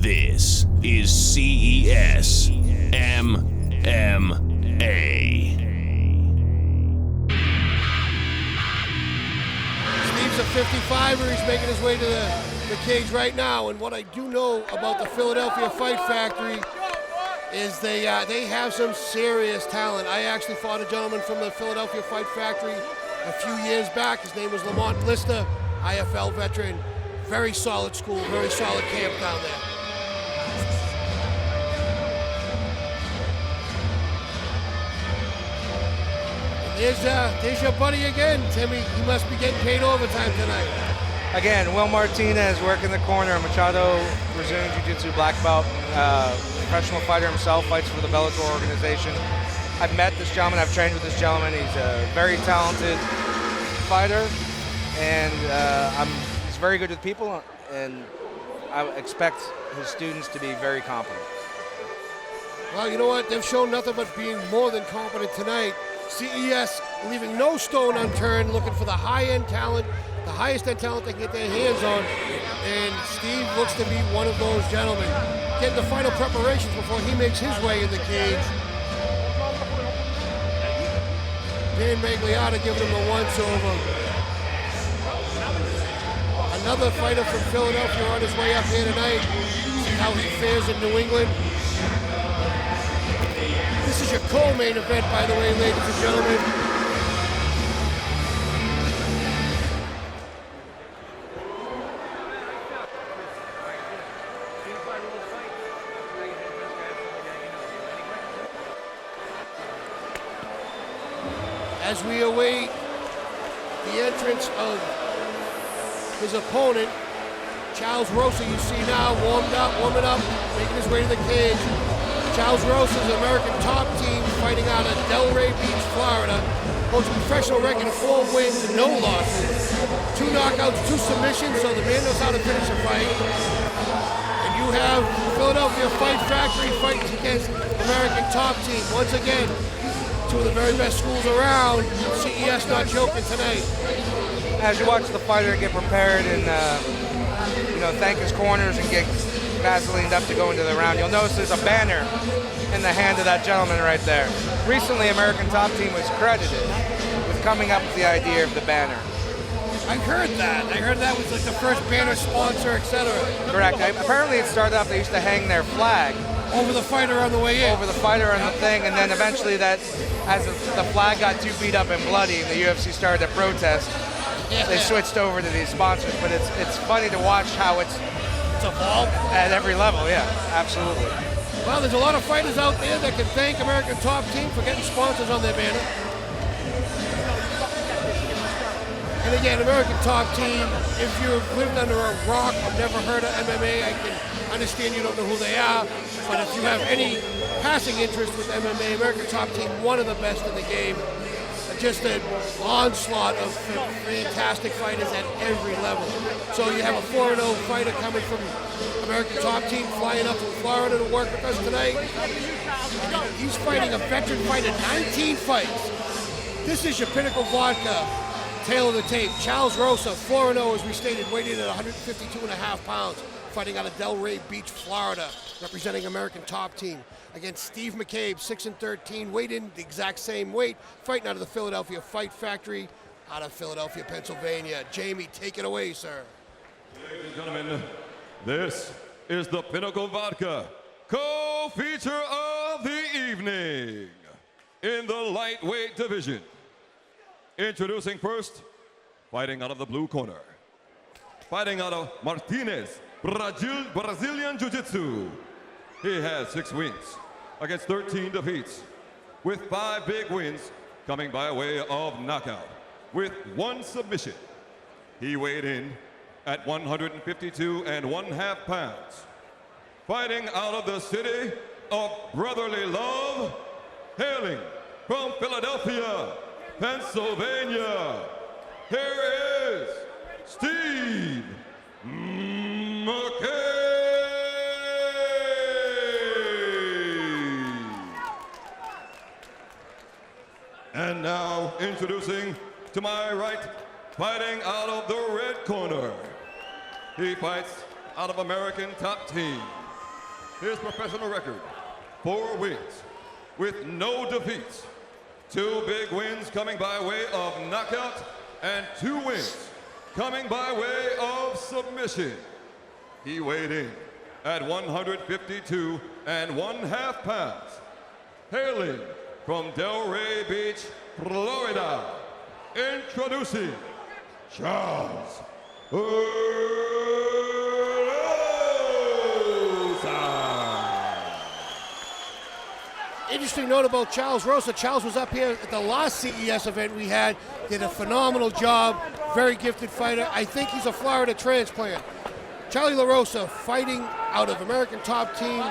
This is CES MMA. Steve's a 55er. He's making his way to the cage right now. And what I do know about the Philadelphia Fight Factory is they have some serious talent. I actually fought a gentleman from the Philadelphia Fight Factory a few years back. His name was Lamont Lister, IFL veteran. Very solid school, very solid camp down there. There's your buddy again, Timmy. He must be getting paid overtime tonight. Again, Will Martinez working the corner. Machado Brazilian Jiu-Jitsu black belt, professional fighter himself, fights for the Bellator organization. I've met this gentleman, I've trained with this gentleman. He's a very talented fighter, and he's very good with people, and I expect his students to be very competent. Well, you know what? They've shown nothing but being more than competent tonight. CES leaving no stone unturned, looking for the high-end talent, the highest-end talent they can get their hands on. And Steve looks to be one of those gentlemen. Getting the final preparations before he makes his way in the cage. Dan Magliotta giving him a once-over. Another fighter from Philadelphia on his way up here tonight. See how he fares in New England. This is your co-main event, by the way, ladies and gentlemen. As we await the entrance of his opponent, Charles Rosa, you see now, warming up, making his way to the cage. Charles Rosa is an American top team fighting out of Delray Beach, Florida. Holds a professional record of 4 wins and no losses. 2 knockouts, 2 submissions, so the man knows how to finish a fight. And you have Philadelphia Fight Factory fighting against American top team. Once again, 2 of the very best schools around. CES not joking tonight. As you watch the fighter get prepared and thank his corners and get Vaselined up to go into the round, you'll notice there's a banner in the hand of that gentleman right there. Recently, American Top Team was credited with coming up with the idea of the banner. I heard that. I heard that was like the first banner sponsor, etc. Correct. Apparently it started off, they used to hang their flag over the fighter on the way in. Over the fighter on the thing, and then eventually that, as the flag got too beat up and bloody and the UFC started to protest, they switched over to these sponsors. But it's funny to watch how it's evolved at every level. Yeah, absolutely. Well, there's a lot of fighters out there that can thank American Top Team for getting sponsors on their banner. And again, American Top Team, if you've lived under a rock or never heard of MMA, I can understand you don't know who they are. But if you have any passing interest with MMA, American Top Team, one of the best in the game. Just an onslaught of fantastic fighters at every level. So you have a 4-0 fighter coming from American Top Team, flying up from Florida to work with us tonight. And he's fighting a veteran fighter, 19 fights. This is your Pinnacle Vodka tail of the tape. Charles Rosa, 4-0 as we stated, weighted at 152.5 pounds, fighting out of Delray Beach, Florida, representing American Top Team. Against Steve McCabe, 6-13, weighed in the exact same weight, fighting out of the Philadelphia Fight Factory, out of Philadelphia, Pennsylvania. Jamie, take it away, sir. Ladies and gentlemen, this is the Pinnacle Vodka co-feature of the evening in the lightweight division. Introducing first, fighting out of the blue corner, fighting out of Martinez, Brazilian Jiu-Jitsu. He has 6 wins against 13 defeats, with 5 big wins coming by way of knockout, with 1 submission. He weighed in at 152.5 pounds. Fighting out of the city of brotherly love, hailing from Philadelphia, Pennsylvania, here is Steve McCabe. And now introducing to my right, fighting out of the red corner. He fights out of American Top Team. his professional record, 4 wins with no defeats, 2 big wins coming by way of knockout, and 2 wins coming by way of submission. He weighed in at 152 1/2 pounds, hailing from Delray Beach, Florida, introducing Charles ROSA. Interesting note about Charles ROSA. Charles was up here at the last CES event we had, did a phenomenal job, very gifted fighter. I think he's a Florida transplant. Charlie LaRosa fighting out of American Top Team,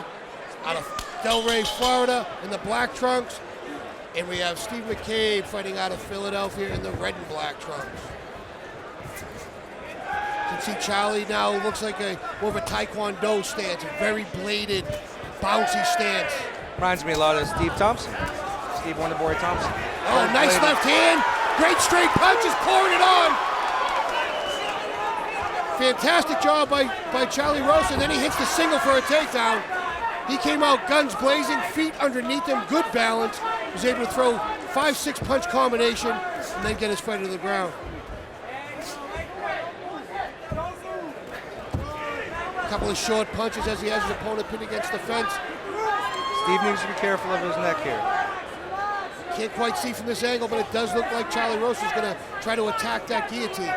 out of Delray, Florida, in the black trunks. And we have Steve McCabe fighting out of Philadelphia in the red and black trunks. You can see Charlie now looks like more of a Taekwondo stance, a very bladed, bouncy stance. Reminds me a lot of Steve Thompson. Steve Wonderboy Thompson. Oh, nice left hand. Great straight punches, pouring it on. Fantastic job by Charlie ROSA, and then he hits the single for a takedown. He came out guns blazing, feet underneath him, good balance. Was able to throw 5-6 punch combination and then get his fighter to the ground. A couple of short punches as he has his opponent pinned against the fence. Steve needs to be careful of his neck here. Can't quite see from this angle, but it does look like Charlie ROSA is going to try to attack that guillotine.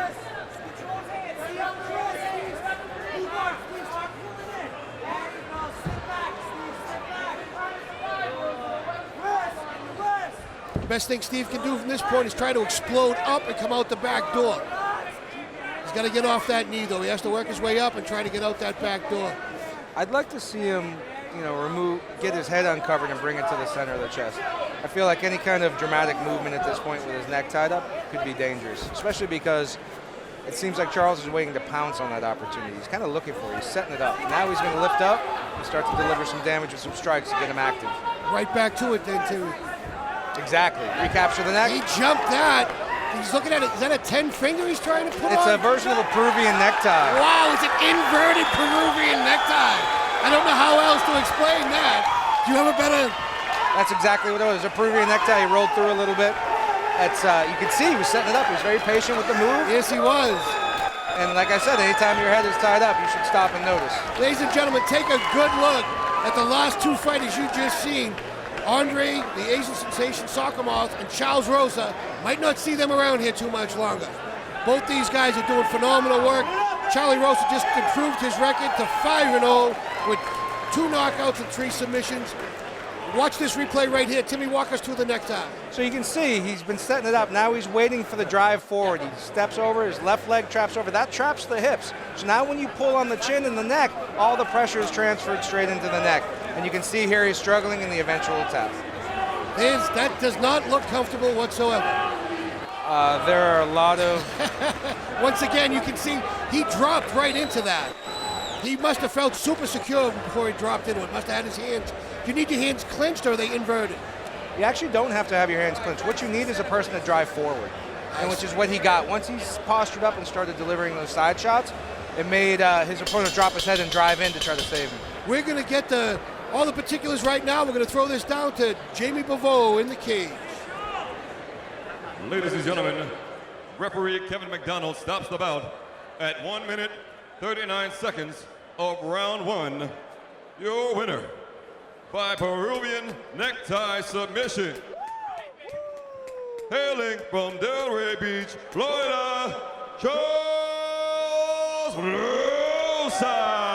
The best thing Steve can do from this point is try to explode up and come out the back door. He's got to get off that knee, though. He has to work his way up and try to get out that back door. I'd like to see him, get his head uncovered and bring it to the center of the chest. I feel like any kind of dramatic movement at this point with his neck tied up could be dangerous, especially because it seems like Charles is waiting to pounce on that opportunity. He's kind of looking for it. He's setting it up. Now he's going to lift up and start to deliver some damage with some strikes to get him active. Right back to it then, too. Exactly. Recapture the neck. He jumped that. He's looking at it. Is that a 10-finger he's trying to put on? It's a version of a Peruvian necktie. Wow, it's an inverted Peruvian necktie. I don't know how else to explain that. Do you have a better... That's exactly what it was. A Peruvian necktie. He rolled through a little bit. That's you could see he was setting it up. He was very patient with the move. Yes, he was. And like I said, anytime your head is tied up, you should stop and notice. Ladies and gentlemen, take a good look at the last 2 fighters you just seen. Andre, the Asian sensation Soccermouth, and Charles ROSA. Might not see them around here too much longer. Both these guys are doing phenomenal work. Charlie ROSA just improved his record to 5-0 with 2 knockouts and 3 submissions. Watch this replay right here. Timmy, walk us through the necktie. So you can see he's been setting it up. Now he's waiting for the drive forward. He steps over, his left leg traps over. That traps the hips. So now when you pull on the chin and the neck, all the pressure is transferred straight into the neck. And you can see here he's struggling in the eventual tap. That does not look comfortable whatsoever. There are a lot of... Once again, you can see he dropped right into that. He must have felt super secure before he dropped into it. Must have had his hands. Do you need your hands clenched or are they inverted? You actually don't have to have your hands clenched. What you need is a person to drive forward, and which is what he got. Once he's postured up and started delivering those side shots, it made his opponent drop his head and drive in to try to save him. We're going to get all the particulars right now. We're going to throw this down to Jamie Bavot in the cage. Ladies and gentlemen, referee Kevin McDonald stops the bout at 1 minute, 39 seconds of round 1. Your winner by Peruvian necktie submission, hailing from Delray Beach, Florida, Charles ROSA.